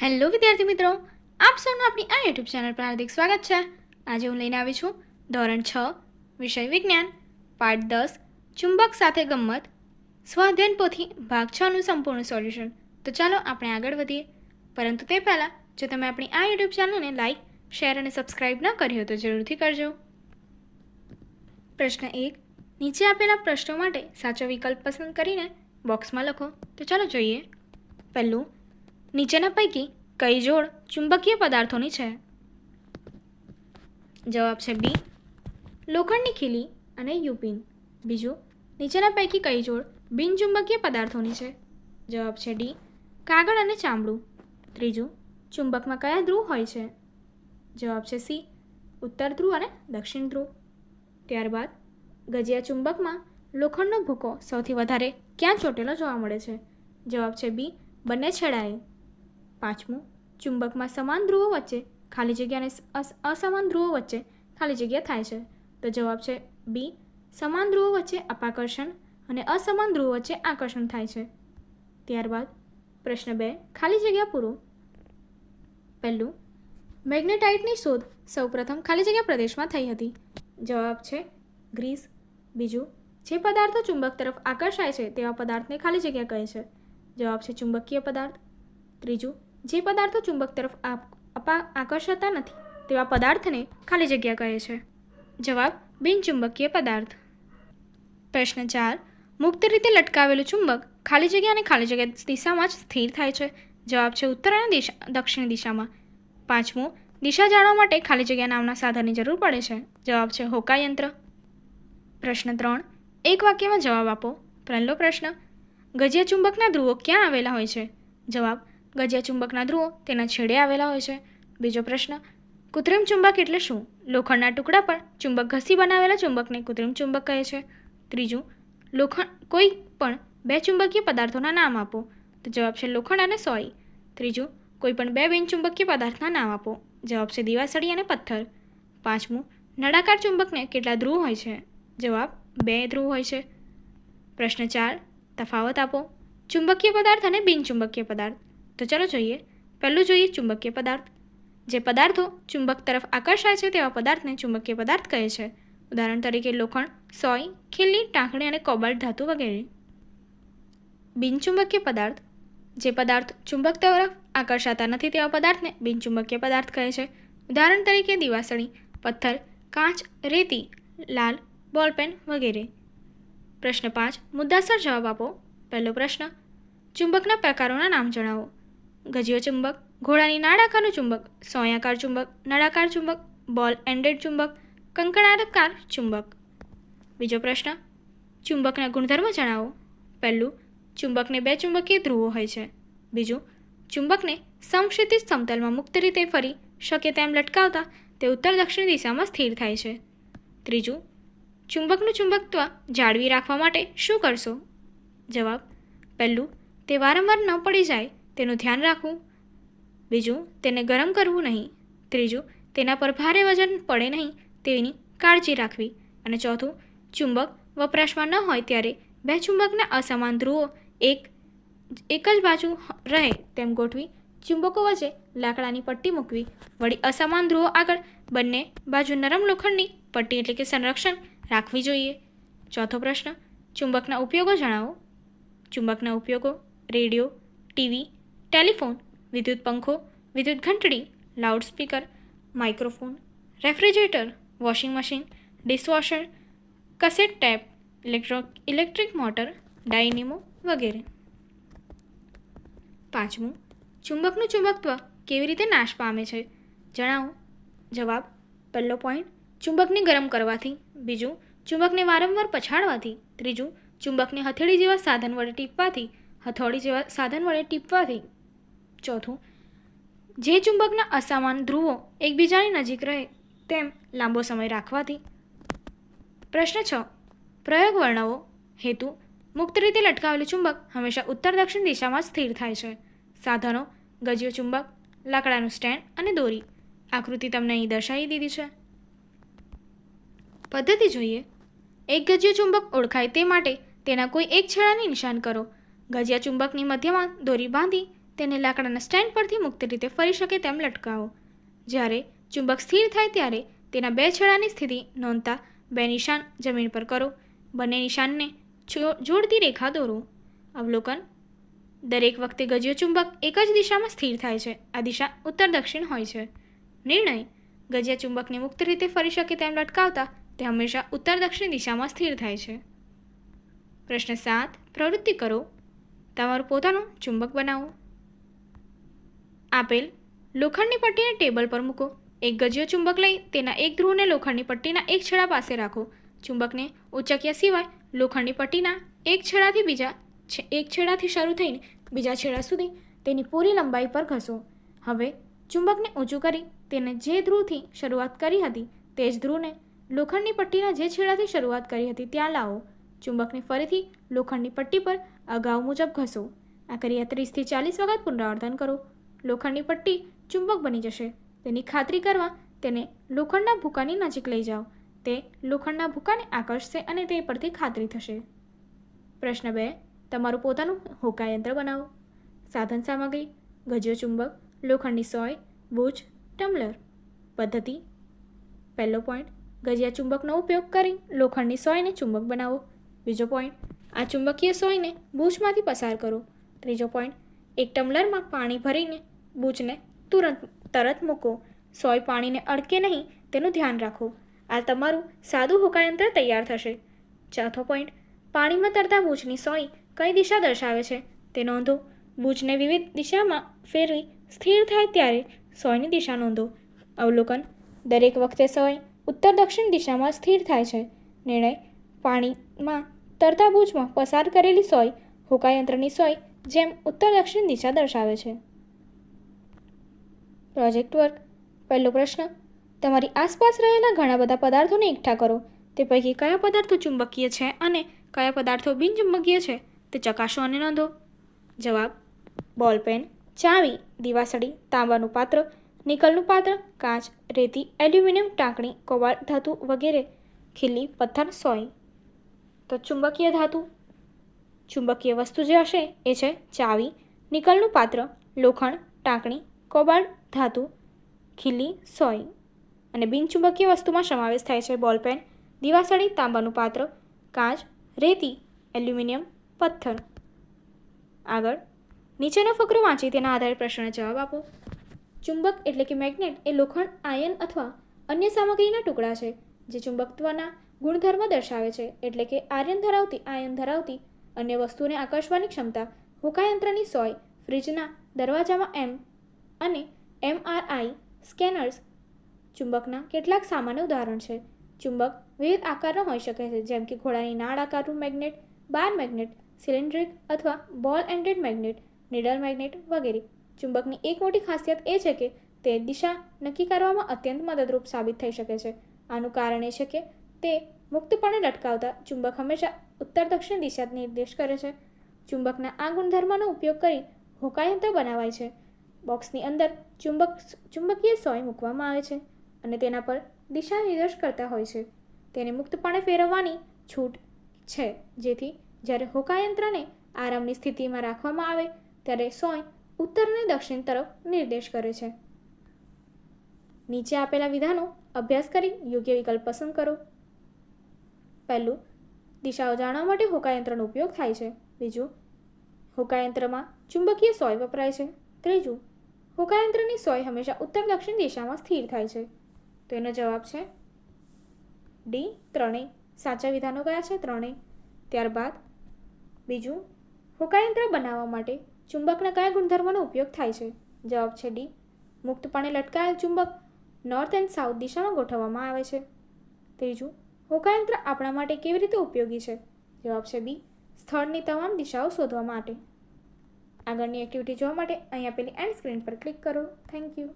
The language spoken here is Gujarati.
હેલો વિદ્યાર્થી મિત્રો, આપ સૌનું આપણી આ યુટ્યુબ ચેનલ પર હાર્દિક સ્વાગત છે। આજે હું લઈને આવી છું ધોરણ 6 વિષય વિજ્ઞાન પાઠ 10 ચુંબક સાથે ગમ્મત સ્વાધ્યાયન પોથી ભાગ 6 નું સંપૂર્ણ સોલ્યુશન। તો ચાલો આપણે આગળ વધીએ, પરંતુ તે પહેલાં જો તમે આપણી આ યુટ્યુબ ચેનલને લાઇક, શેર અને સબસ્ક્રાઇબ ન કરી હોય તો જરૂરથી કરજો। પ્રશ્ન 1, નીચે આપેલા પ્રશ્નો માટે સાચો વિકલ્પ પસંદ કરીને બોક્સમાં લખો। તો ચાલો જોઈએ। પહેલું, નીચેના પૈકી કઈ જોડ ચુંબકીય પદાર્થોની છે? જવાબ છે બી, લોખંડની ખીલી અને યુપિન। બીજું, નીચેના પૈકી કઈ જોડ બિનચુંબકીય પદાર્થોની છે? જવાબ છે ડી, કાગળ અને ચામડું। ત્રીજું, ચુંબકમાં કયા ધ્રુવ હોય છે? જવાબ છે સી, ઉત્તર ધ્રુવ અને દક્ષિણ ધ્રુવ। ત્યારબાદ, ગજિયા ચુંબકમાં લોખંડનો ભૂકો સૌથી વધારે ક્યાં ચોટેલો જોવા મળે છે? જવાબ છે બી, બંને છેડાએ। પાંચમું, ચુંબકમાં સમાન ધ્રુવો વચ્ચે ખાલી જગ્યા અને અસમાન ધ્રુવો વચ્ચે ખાલી જગ્યા થાય છે? તો જવાબ છે બી, સમાન ધ્રુવો વચ્ચે અપાકર્ષણ અને અસમાન ધ્રુવો વચ્ચે આકર્ષણ થાય છે। ત્યારબાદ પ્રશ્ન 2, ખાલી જગ્યા પૂરો। પહેલું, મેગ્નેટાઇટની શોધ સૌપ્રથમ ખાલી જગ્યા પ્રદેશમાં થઈ હતી? જવાબ છે ગ્રીસ। બીજું, જે પદાર્થો ચુંબક તરફ આકર્ષાય છે તેવા પદાર્થને ખાલી જગ્યા કહે છે? જવાબ છે ચુંબકીય પદાર્થ। ત્રીજું, જે પદાર્થો ચુંબક તરફ આકર્ષાતા નથી તેવા પદાર્થને ખાલી જગ્યા કહે છે? જવાબ બિનચુંબકીય પદાર્થ। પ્રશ્ન 4, મુક્ત રીતે લટકાવેલું ચુંબક ખાલી જગ્યા અને ખાલી જગ્યા દિશામાં જ સ્થિર થાય છે? જવાબ છે ઉત્તર અને દક્ષિણ દિશામાં। પાંચમું, દિશા જાણવા માટે ખાલી જગ્યા નામના સાધનની જરૂર પડે છે? જવાબ છે હોકાયંત્ર। પ્રશ્ન 3, એક વાક્યમાં જવાબ આપો। પહેલો પ્રશ્ન, ગજિયા ચુંબકના ધ્રુવો ક્યાં આવેલા હોય છે? જવાબ, ગજિયા ચુંબકના ધ્રુવો તેના છેડે આવેલા હોય છે। બીજો પ્રશ્ન, કૃત્રિમ ચુંબક એટલે શું? લોખંડના ટુકડા પર ચુંબક ઘસી બનાવેલા ચુંબકને કૃત્રિમ ચુંબક કહે છે। ત્રીજું, કોઈ પણ બે ચુંબકીય પદાર્થોના નામ આપો। તો જવાબ છે લોખંડ અને સોય। ત્રીજું, કોઈ પણ બે બિનચુંબકીય પદાર્થના નામ આપો। જવાબ છે દિવાસળી અને પથ્થર। પાંચમું, નળાકાર ચુંબકને કેટલા ધ્રુવ હોય છે? જવાબ 2 ધ્રુવ હોય છે। પ્રશ્ન 4, તફાવત આપો। ચુંબકીય પદાર્થ અને બિનચુંબકીય પદાર્થ। તો ચાલો જોઈએ। પહેલું જોઈએ ચુંબકીય પદાર્થ। જે પદાર્થો ચુંબક તરફ આકર્ષાય છે તેવા પદાર્થને ચુંબકીય પદાર્થ કહે છે। ઉદાહરણ તરીકે લોખંડ, સોય, ખીલી, ટાંકણી અને કોબાલ્ટ ધાતુ વગેરે। બિનચુંબકીય પદાર્થ, જે પદાર્થ ચુંબક તરફ આકર્ષાતા નથી તેવા પદાર્થને બિનચુંબકીય પદાર્થ કહે છે। ઉદાહરણ તરીકે દિવાસળી, પથ્થર, કાચ, રેતી, લાલ બોલપેન વગેરે। પ્રશ્ન 5, મુદ્દાસર જવાબ આપો। પહેલો પ્રશ્ન, ચુંબકના પ્રકારોના નામ જણાવો। ગજિયો ચુંબક, ઘોડાની નાળાકારનું ચુંબક, સોયાકાર ચુંબક, નળાકાર ચુંબક, બોલ એન્ડેડ ચુંબક, કંકણાકાર ચુંબક। બીજો પ્રશ્ન, ચુંબકના ગુણધર્મ જણાવો। પહેલું, ચુંબકને બે ચુંબકીય ધ્રુવો હોય છે। બીજું, ચુંબકને સમક્ષિતિજ સમતલમાં મુક્ત રીતે ફરી શકે તેમ લટકાવતા તે ઉત્તર દક્ષિણ દિશામાં સ્થિર થાય છે। ત્રીજું, ચુંબકનું ચુંબકત્વ જાળવી રાખવા માટે શું કરશો? જવાબ, પહેલું, તે વારંવાર ન પડી જાય તેનું ધ્યાન રાખવું। બીજું, તેને ગરમ કરવું નહીં। ત્રીજું, તેના પર ભારે વજન પડે નહીં તેની કાળજી રાખવી। અને ચોથું, ચુંબક વપરાશમાં ન હોય ત્યારે બે ચુંબકના અસમાન ધ્રુવો એક જ બાજુ રહે તેમ ગોઠવી ચુંબકો વચ્ચે લાકડાની પટ્ટી મૂકવી। વળી અસમાન ધ્રુવો આગળ બંને બાજુ નરમ લોખંડની પટ્ટી એટલે કે સંરક્ષણ રાખવી જોઈએ। ચોથો પ્રશ્ન, ચુંબકના ઉપયોગો જણાવો। ચુંબકના ઉપયોગો રેડિયો, ટીવી, ટેલિફોન, વિદ્યુત પંખો, વિદ્યુત ઘંટડી, loudspeaker, microphone, refrigerator, washing machine, dishwasher, cassette tape, electric motor, dynamo વગેરે। પાંચમું, ચુંબકનું ચુંબકત્વ કેવી રીતે નાશ પામે છે? જણાવો। જવાબ, પહેલો પોઈન્ટ, ચુંબકને ગરમ કરવાથી। બીજું, ચુંબકને વારંવાર પછાડવાથી। ત્રીજું, ચુંબકને હથેળી જેવા સાધન વડે ટીપવાથી। ચોથું, જે ચુંબકના અસમાન ધ્રુવો એકબીજાની નજીક રહે તેમ લાંબો સમય રાખવાથી। પ્રશ્ન 6, પ્રયોગ વર્ણવો। હેતુ, મુક્ત રીતે લટકાવેલું ચુંબક હંમેશા ઉત્તર દક્ષિણ દિશામાં સ્થિર થાય છે। સાધનો, ગજિયો ચુંબક, લાકડાનું સ્ટેન્ડ અને દોરી। આકૃતિ તમને અહીં દર્શાવી દીધી છે। પદ્ધતિ જોઈએ। એક ગજિયો ચુંબક ઓળખાય તે માટે તેના કોઈ એક છેડાને નિશાન કરો। ગજિયા ચુંબકની મધ્યમાં દોરી બાંધી તેને લાકડાના સ્ટેન્ડ પરથી મુક્ત રીતે ફરી શકે તેમ લટકાવો. જ્યારે ચુંબક સ્થિર થાય ત્યારે તેના બે છેડાની સ્થિતિ નોંધતા બે નિશાન જમીન પર કરો. બંને નિશાનને જોડતી રેખા દોરો. અવલોકન: દરેક વખતે ગજિયો ચુંબક એક જ દિશામાં સ્થિર થાય છે. આ દિશા ઉત્તર દક્ષિણ હોય છે. નિર્ણય: ગજિયા ચુંબકને મુક્ત રીતે ફરી શકે તેમ લટકાવતા તે હંમેશા ઉત્તર દક્ષિણ દિશામાં સ્થિર થાય છે. પ્રશ્ન 7. પ્રવૃત્તિ કરો. તમારું પોતાનું ચુંબક બનાવો. આપેલ લોખંડની પટ્ટીને ટેબલ પર મૂકો. એક ગજિયો ચુંબક લઈ તેના એક ધ્રુવને લોખંડની પટ્ટીના એક છેડા પાસે રાખો. ચુંબકને ઉચક્યા સિવાય લોખંડની પટ્ટીના એક છેડાથી શરૂ થઈને બીજા છેડા સુધી તેની પૂરી લંબાઈ પર ઘસો. હવે ચુંબકને ઊંચું કરી તેને જે ધ્રુવથી શરૂઆત કરી હતી તે જ ધ્રુવને લોખંડની પટ્ટીના જે છેડાથી શરૂઆત કરી હતી ત્યાં લાવો. ચુંબકને ફરીથી લોખંડની પટ્ટી પર અગાઉ મુજબ ઘસો. આ ક્રિયા 30 થી 40 વખત પુનરાવર્તન કરો. લોખંડની પટ્ટી ચુંબક બની જશે. તેની ખાતરી કરવા તેને લોખંડના ભૂકાની નજીક લઈ જાઓ. તે લોખંડના ભૂકાને આકર્ષશે અને તે પરથી ખાતરી થશે. પ્રશ્ન 2. તમારું પોતાનું હોકાયંત્ર બનાવો. સાધન સામગ્રી: ગજિયો ચુંબક, લોખંડની સોય, બૂચ, ટમ્બલર. પદ્ધતિ: પહેલો પોઈન્ટ: ગજિયા ચુંબકનો ઉપયોગ કરી લોખંડની સોયને ચુંબક બનાવો. બીજો પોઈન્ટ: આ ચુંબકીય સોયને બૂચમાંથી પસાર કરો. ત્રીજો પોઈન્ટ: એક ટમ્બલરમાં પાણી ભરીને બૂચને તરત મૂકો. સોય પાણીને અડકે નહીં તેનું ધ્યાન રાખો. આ તમારું સાદું હોકાયંત્ર તૈયાર થશે. ચોથો પોઈન્ટ: પાણીમાં તરતા બૂચની સોય કઈ દિશા દર્શાવે છે તે નોંધો. બૂચને વિવિધ દિશામાં ફેરવી સ્થિર થાય ત્યારે સોયની દિશા નોંધો. અવલોકન: દરેક વખતે સોય ઉત્તર દક્ષિણ દિશામાં સ્થિર થાય છે. નિર્ણય: પાણીમાં તરતા બૂચમાં પસાર કરેલી સોય હોકાયંત્રની સોય જેમ ઉત્તર દક્ષિણ દિશા દર્શાવે છે. Project work. પહેલો પ્રશ્ન: તમારી આસપાસ રહેલા ઘણા બધા પદાર્થોને એકઠા કરો. તે પૈકી કયા પદાર્થો ચુંબકીય છે અને કયા પદાર્થો બિનચુંબકીય છે તે ચકાસો અને નોંધો. જવાબ: બોલપેન, ચાવી, દિવાસળી, તાંબાનું પાત્ર, નિકલનું પાત્ર, કાચ, રેતી, એલ્યુમિનિયમ ટાંકણી, કોબાલ્ટ ધાતુ વગેરે. ખીલી, પથ્થર, સોય. તો ચુંબકીય ધાતુ ચુંબકીય વસ્તુ જે હશે એ છે ચાવી, નિકલનું પાત્ર, લોખંડ, ટાંકણી, કોબાલ્ટ ધાતુ, ખીલી, સોય. અને બિનચુંબકીય વસ્તુમાં સમાવેશ થાય છે બોલપેન, દિવાસળી, તાંબાનું પાત્ર, કાચ, રેતી, એલ્યુમિનિયમ, પથ્થર. આગળ નીચેનો ફકરો વાંચી તેના આધારે પ્રશ્નનો જવાબ આપો. ચુંબક એટલે કે મેગ્નેટ એ લોખંડ, આયન અથવા અન્ય સામગ્રીના ટુકડા છે જે ચુંબકત્વના ગુણધર્મ દર્શાવે છે. એટલે કે આયન ધરાવતી અન્ય વસ્તુને આકર્ષવાની ક્ષમતા. હોકાયંત્રની સોય, ફ્રિજના દરવાજામાં અને MRI સ્કેનર્સ ચુંબકના કેટલાક સામાન્ય ઉદાહરણ છે. ચુંબક વિવિધ આકારનો હોઈ શકે છે, જેમ કે ઘોડાની નાળ આકારનું મેગ્નેટ, બાર મેગ્નેટ, સિલિન્ડ્રિક અથવા ball ended magnet, needle magnet વગેરે. ચુંબકની એક મોટી ખાસિયત એ છે કે તે દિશા નક્કી કરવામાં અત્યંત મદદરૂપ સાબિત થઈ શકે છે. આનું કારણ એ છે કે તે મુક્તપણે લટકાવતા ચુંબક હંમેશા ઉત્તર દક્ષિણ દિશા નિર્દેશ કરે છે. ચુંબકના આ ગુણધર્મનો ઉપયોગ કરી હોકાયંત્ર બનાવાય છે. બોક્સની અંદર ચુંબકીય સોય મૂકવામાં આવે છે અને તેના પર દિશા નિર્દેશ કરતા હોય છે. તેને મુક્તપણે ફેરવવાની છૂટ છે, જેથી જ્યારે હોકાયંત્રને આરામની સ્થિતિમાં રાખવામાં આવે ત્યારે સોય ઉત્તર અને દક્ષિણ તરફ નિર્દેશ કરે છે. નીચે આપેલા વિધાનો અભ્યાસ કરી યોગ્ય વિકલ્પ પસંદ કરો. પહેલું, દિશાઓ જાણવા માટે હોકાયંત્રનો ઉપયોગ થાય છે. બીજું, હોકાયંત્રમાં ચુંબકીય સોય વપરાય છે. ત્રીજું, હોકાયંત્રની સોય હંમેશા ઉત્તર દક્ષિણ દિશામાં સ્થિર થાય છે. તો એનો જવાબ છે ડી, ત્રણેય. સાચા વિધાનો કયા છે? ત્રણેય. ત્યારબાદ બીજું, હોકાયંત્ર બનાવવા માટે ચુંબકના કયા ગુણધર્મનો ઉપયોગ થાય છે? જવાબ છે ડી, મુક્તપણે લટકાયેલ ચુંબક નોર્થ એન્ડ સાઉથ દિશામાં ગોઠવવામાં આવે છે. ત્રીજું, હોકાયંત્ર આપણા માટે કેવી રીતે ઉપયોગી છે? જવાબ છે બી, સ્થળની તમામ દિશાઓ શોધવા માટે. આગળની એક્ટિવિટી જોવા માટે અહીં આપેલી એન્ડ સ્ક્રીન પર ક્લિક કરો. Thank you.